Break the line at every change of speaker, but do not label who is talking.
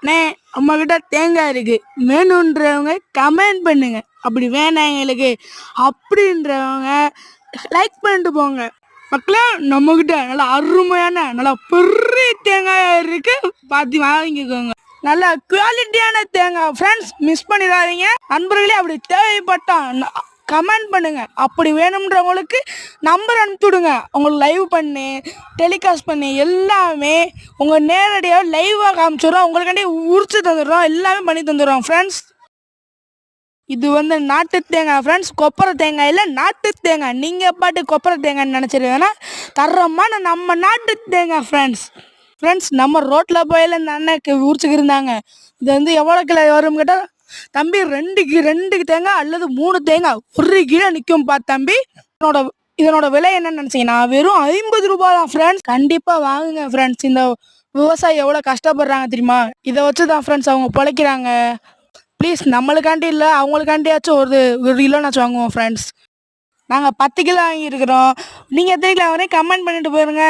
அண்ணே நம்மக்கிட்ட தேங்காய் இருக்கு, வேணுன்றவங்க கமெண்ட் பண்ணுங்க. அப்படி வேணாம் எங்களுக்கு அப்படின்றவங்க லைக் பண்ணிட்டு போங்க. மக்களே, நம்மக்கிட்ட நல்லா அருமையான நல்லா பெரிய தேங்காய் இருக்கு, பார்த்து வாங்கிக்கோங்க. நல்ல குவாலிட்டியான தேங்காய் ஃப்ரெண்ட்ஸ், மிஸ் பண்ணிடாதீங்க. நண்பர்களே, அப்படி தேவைப்பட்டா கமெண்ட் பண்ணுங்க. அப்படி வேணுன்றவங்களுக்கு நம்பர் அனுப்பிவிடுங்க. உங்களுக்கு லைவ் பண்ணி டெலிகாஸ்ட் பண்ணி எல்லாமே உங்கள் நேரடியாக லைவாக காமிச்சிடுறோம். உங்களுக்காண்டி உரிச்சு தந்துடுறோம், எல்லாமே பண்ணி தந்துடுறோம் ஃப்ரெண்ட்ஸ். இது நாட்டு தேங்காய் ஃப்ரெண்ட்ஸ், கொப்பரை தேங்காய் இல்லை, நாட்டு தேங்காய். நீங்கள் பாட்டு கொப்பரை தேங்காய்னு நினச்சிருக்கேன்னா தரமான நம்ம நாட்டு தேங்காய் ஃப்ரெண்ட்ஸ். நம்ம ரோட்டில் போயில இந்த அண்ணனுக்கு உரிச்சுக்கு இருந்தாங்க. இது எவ்வளோ கிலோ வரும் கேட்டால், தம்பி 2 தேங்காய் அல்லது 3 தேங்காய் 1 கிலோ நிற்கும் தம்பி. இதனோட விலை என்னன்னு நினச்சிங்கன்னா வெறும் 50 ரூபா தான் ஃப்ரெண்ட்ஸ். கண்டிப்பாக வாங்குங்க ஃப்ரெண்ட்ஸ். இந்த விவசாயி எவ்வளோ கஷ்டப்படுறாங்க தெரியுமா? இதை வச்சு தான் ஃப்ரெண்ட்ஸ் அவங்க பிழைக்கிறாங்க. ப்ளீஸ், நம்மளுக்காண்டி இல்லை அவங்களுக்காண்டியாச்சும் ஒரு கிலோனாச்சும் வாங்குவோம் ஃப்ரெண்ட்ஸ். நாங்கள் 10 கிலோ வாங்கியிருக்கிறோம். நீங்கள் எத்தனை கிலோ வாங்குறீங்க கமெண்ட் பண்ணிட்டு போயிருங்க.